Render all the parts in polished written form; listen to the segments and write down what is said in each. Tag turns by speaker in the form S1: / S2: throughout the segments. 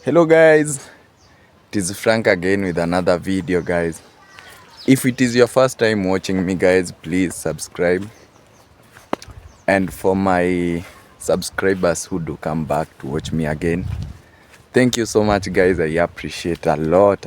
S1: Hello guys, it is Frank again with another video guys. If it is your first time watching me guys, please subscribe. And for my subscribers who do come back to watch me again, thank you so much guys, I appreciate a lot.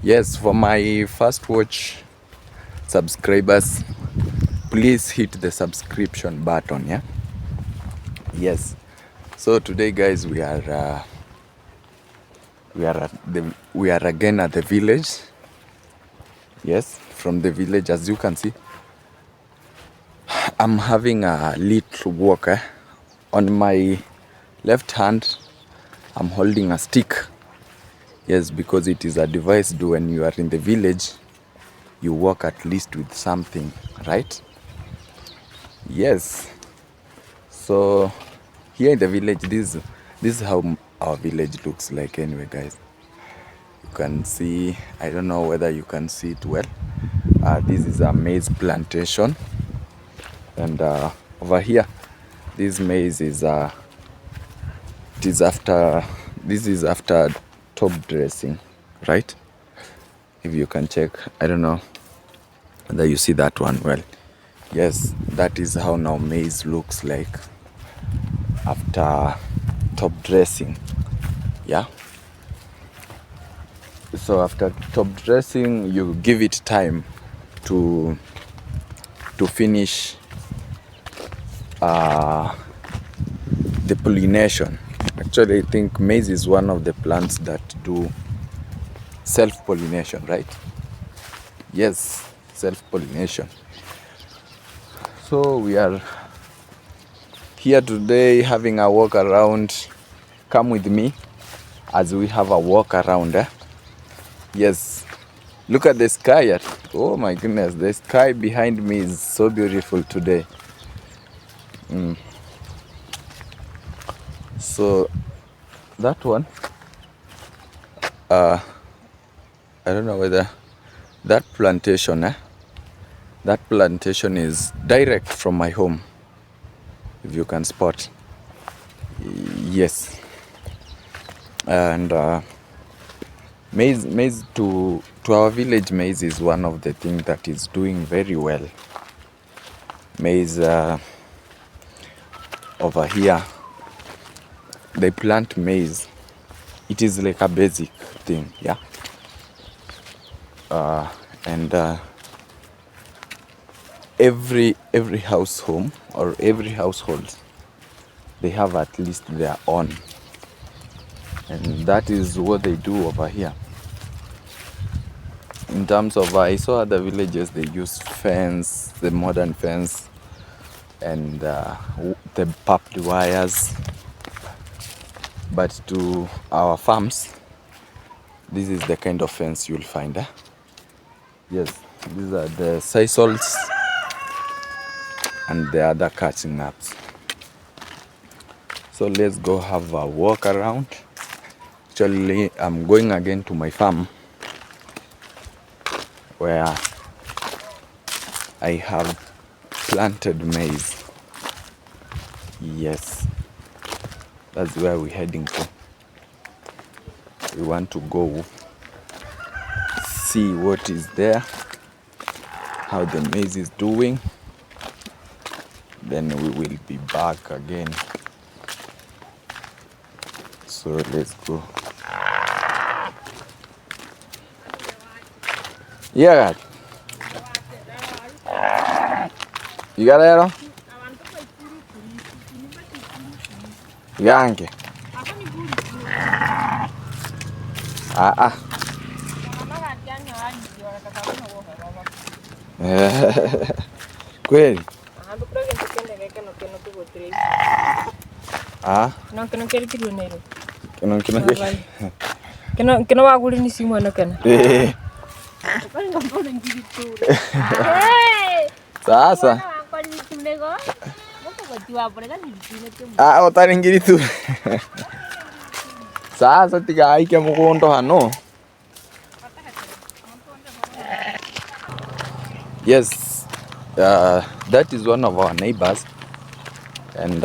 S1: Yes, for my first watch subscribers, please hit the subscription button, yeah? Yes. So today guys, we are again at the village. Yes, from the village, as you can see, I'm having a little walk. On my left hand, I'm holding a stick. Yes, because it is a device do when you are in the village, you walk at least with something, right? Yes. So here in the village, this is how our village looks like anyway, guys. You can see, I don't know whether you can see it well. This is a maize plantation. And over here, this maize is this is after top dressing, right? If you can check, I don't know whether you see that one well. Yes, that is how now maize looks like after top dressing. Yeah. So after top dressing, you give it time to finish the pollination. Actually, I think maize is one of the plants that do self-pollination, right? Yes, self-pollination. So we are here today having a walk around. Come with me as we have a walk around. Yes, look at the sky. Oh my goodness, the sky behind me is so beautiful today. So that one, I don't know whether that plantation, that plantation is direct from my home, if you can spot. Yes. And maize to our village, maize is one of the things that is doing very well. Maize over here, they plant maize. It is like a basic thing, yeah. And every household or every household, they have at least their own, and that is what they do over here. In terms of, I saw other villages, they use fence, the modern fence, and the barbed wires. But to our farms, this is the kind of fence you'll find. Yes, these are the sisals and the other catching nuts. So let's go have a walk around. Actually, I'm going again to my farm where I have planted maize. Yes, that's where we're heading to. We want to go see what is there, how the maize is doing. Then we will be back again. So let's go. Yeah. You got it? Yanke. Kweli?
S2: Kena waguli ni simu ano kena.
S1: Sasa. Otari ngiri tu. Sasa tiga aike mukondo hano. Yes, that is one of our neighbors, and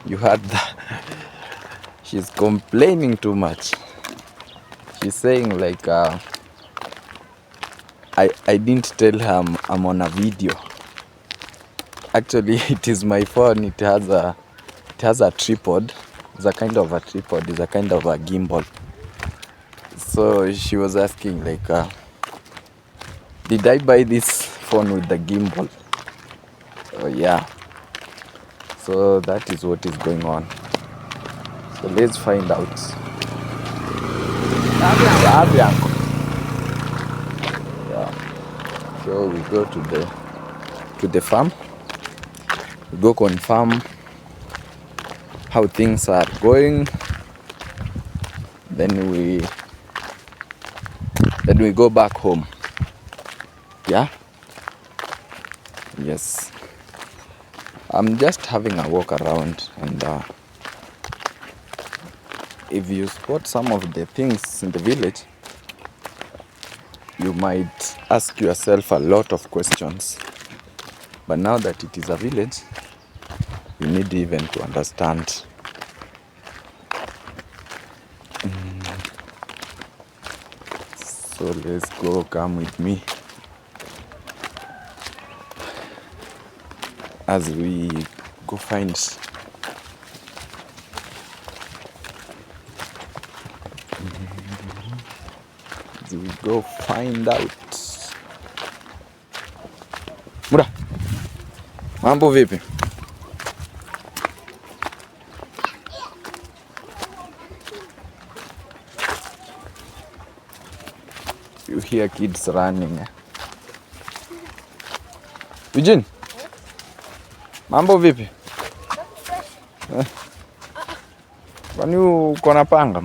S1: you heard She's complaining too much. She's saying like I didn't tell her I'm on a video. Actually, it is my phone. It has a tripod. It's a kind of a tripod. It's a kind of a gimbal. So she was asking like, did I buy this phone with the gimbal? Oh yeah. So that is what is going on. So let's find out. Yeah. So we go to the farm. We go confirm how things are going. Then we go back home. Yeah. Yes. I'm just having a walk around, and if you spot some of the things in the village, you might ask yourself a lot of questions. But now that it is a village, you need even to understand. So let's go, come with me as we go find out. Mura, mambo vipi? You hear kids running. Eugene, mambo vipi? Kwani uko na panga?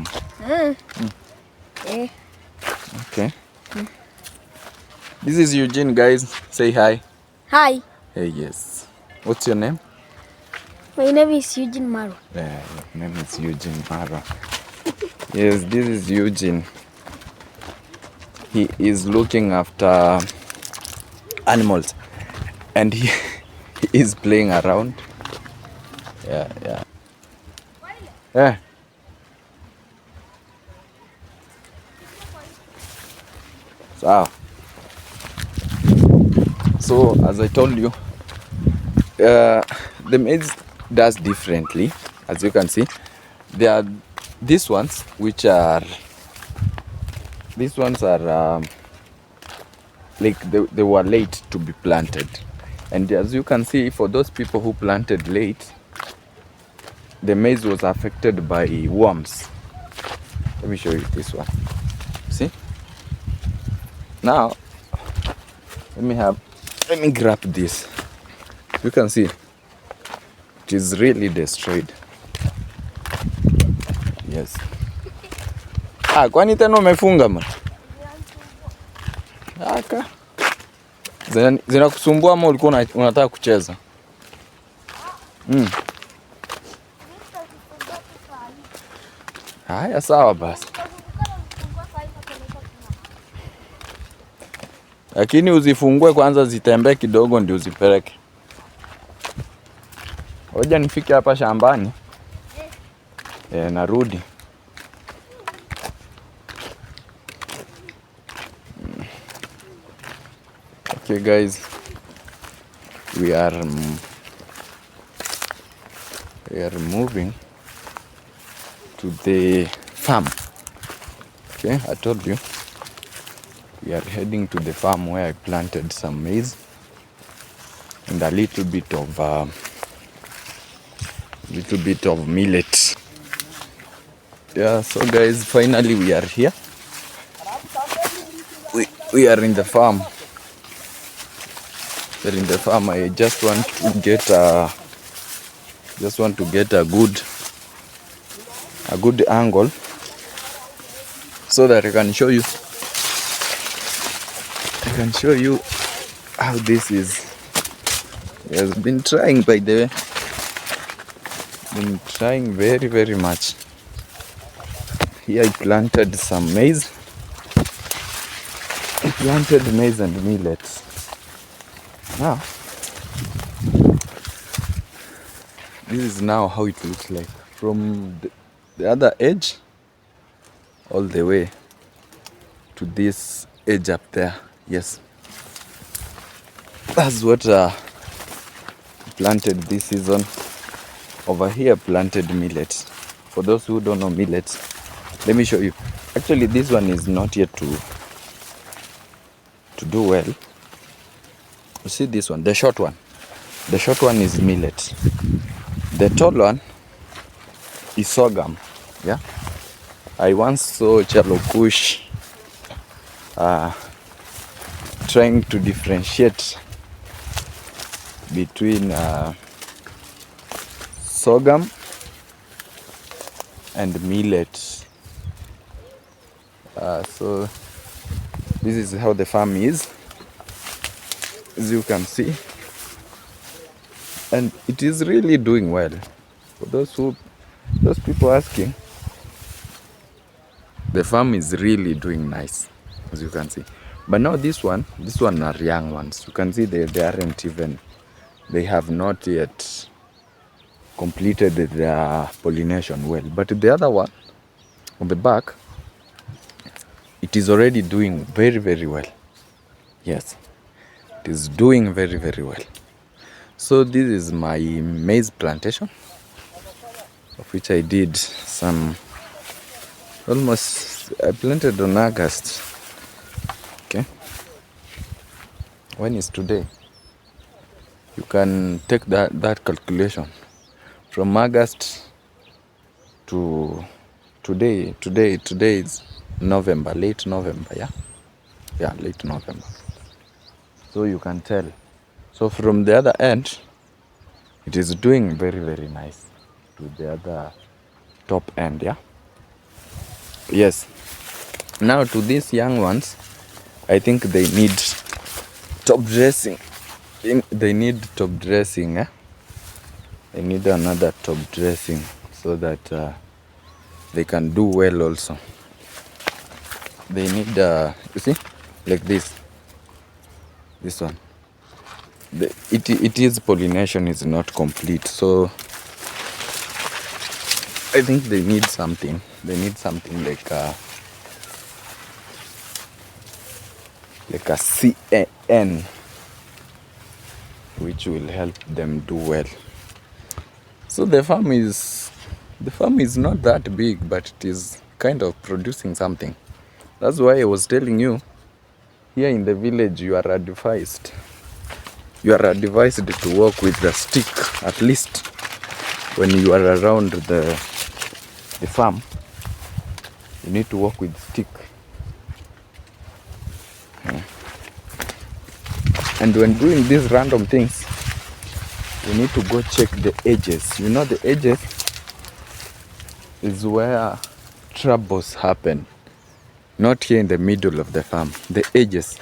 S1: Okay. This is Eugene, guys. Say hi.
S3: Hi.
S1: Hey, yes. What's your name?
S3: My name is Eugene Maro.
S1: Yeah, your name is Eugene Maro. Yes, this is Eugene. He is looking after animals, and he is playing around. Yeah. Yeah. So as I told you, the maize does differently. As you can see, there are these ones are like they were late to be planted, and as you can see, for those people who planted late, the maize was affected by worms. Let me show you this one. See? Now let me grab this. You can see it is really destroyed. Yes. Kwani tena umefunga man? Aka. Zinakusumbua ama ulikuwa unataka kucheza? Haya, sawa basi. Lakini uzifungue kwanza zitembee kidogo ndio uzipeleke. Ngoja nifike hapa shambani. Narudi. Okay guys, we are moving to the farm. Okay, I told you we are heading to the farm where I planted some maize and a little bit of millet. Yeah, so guys, finally we are here. We are in the farm. We're in the farm. I just want to get a good angle so that I can show you how this is. He has been trying, by the way. Been trying very, very much. Here I planted some maize. I planted maize and millet. Now, this is now how it looks like from the other edge all the way to this edge up there. Yes, that's what planted this season. Over here planted millet. For those who don't know millet, let me show you. Actually, this one is not yet to do well. You see this one, the short one. The short one is millet. The tall one is sorghum. Yeah, I once saw Chalokush trying to differentiate between sorghum and millet. So this is how the farm is, as you can see, and it is really doing well. For those people asking, the farm is really doing nice, as you can see. But now this one are young ones. You can see they aren't even, they have not yet completed their pollination well. But the other one on the back, it is already doing very, very well. Yes, it is doing very, very well. So this is my maize plantation, of which I did some, almost, I planted on August. Okay, when is today? You can take that calculation from August to today. Today is November, late November. Yeah, late November. So you can tell. So from the other end, it is doing very, very nice to the other top end. Yeah. Yes. Now to these young ones, I think they need top dressing. They need top dressing. They need another top dressing so that they can do well also. They need, you see, like this one. It is pollination is not complete, so I think they need something. They need something like a CAN, which will help them do well. So the farm is not that big, but it is kind of producing something. That's why I was telling you, here in the village you are advised to work with the stick, at least when you are around the farm. You need to work with stick. And when doing these random things, you need to go check the edges. You know, the edges is where troubles happen. Not here in the middle of the farm. The edges,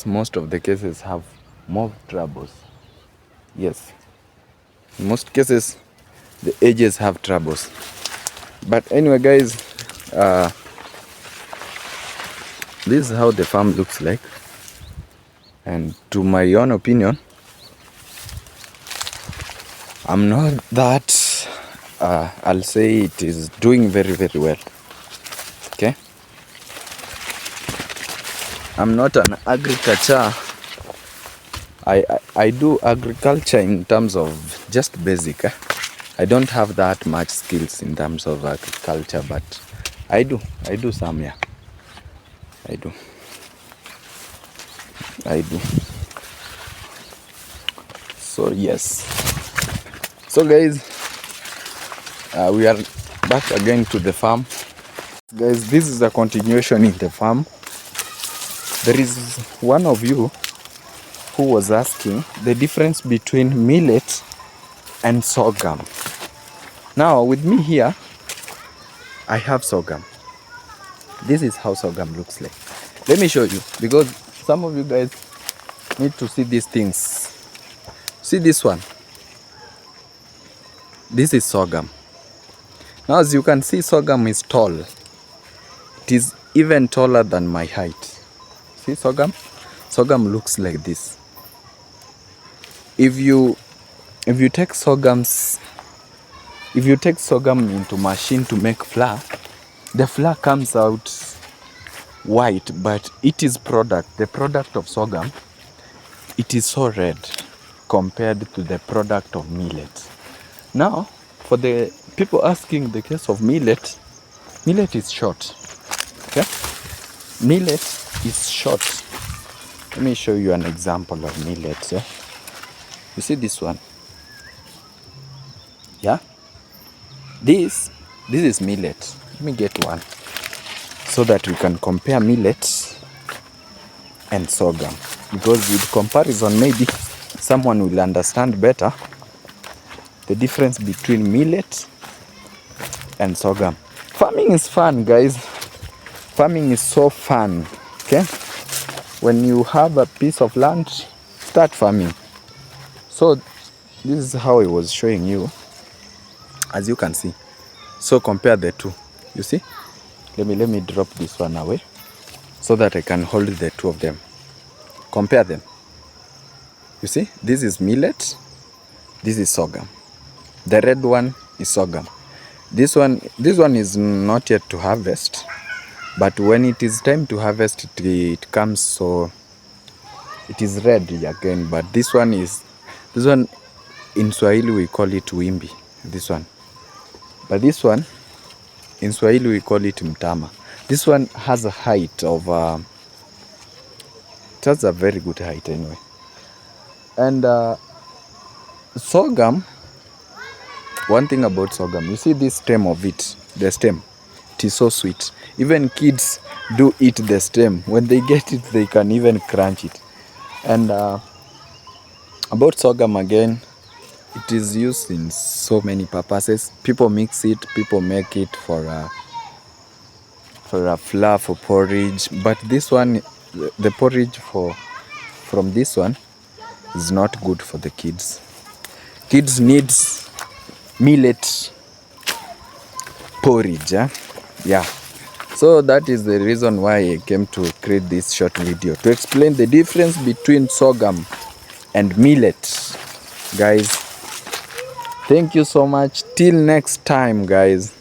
S1: most of the cases have more troubles. Yes. In most cases, the edges have troubles. But anyway, guys, this is how the farm looks like. And to my own opinion, I'm not that, I'll say it is doing very, very well. Okay? I'm not an agriculture. I do agriculture in terms of just basic. I don't have that much skills in terms of agriculture, but I do some, yeah. I do. So yes. So guys, we are back again to the farm. Guys, this is a continuation in the farm. There is one of you who was asking the difference between millet and sorghum. Now with me here, I have sorghum. This is how sorghum looks like. Let me show you, because some of you guys need to see these things. See this one. This is sorghum. Now as you can see, sorghum is tall. It is even taller than my height. See sorghum? Sorghum looks like this. If you take sorghum's If you take sorghum into machine to make flour, the flour comes out white, but it is the product of sorghum, it is so red compared to the product of millet. Now, for the people asking the case of millet is short. Okay? Millet is short. Let me show you an example of millet. Yeah? You see this one? Yeah? This is millet. Let me get one so that we can compare millet and sorghum. Because with comparison, maybe someone will understand better the difference between millet and sorghum. Farming is fun, guys. Farming is so fun. Okay? When you have a piece of land, start farming. So this is how I was showing you, as you can see. So compare the two. You see? Let me drop this one away so that I can hold the two of them. Compare them. You see? This is millet. This is sorghum. The red one is sorghum. This one is not yet to harvest, but when it is time to harvest, it comes, so it is red again. But this one in Swahili we call it wimbi. This one, but this one in Swahili we call it mtama. This one has a height of it has a very good height anyway. And sorghum, one thing about sorghum, you see this stem of it, the stem, it is so sweet. Even kids do eat the stem. When they get it, they can even crunch it. And about sorghum again, it is used in so many purposes. People mix it, people make it for a flour, for porridge. But this one, the porridge from this one is not good for the kids. Kids needs millet porridge. Yeah. So that is the reason why I came to create this short video, to explain the difference between sorghum and millet. Guys, thank you so much. Till next time, guys.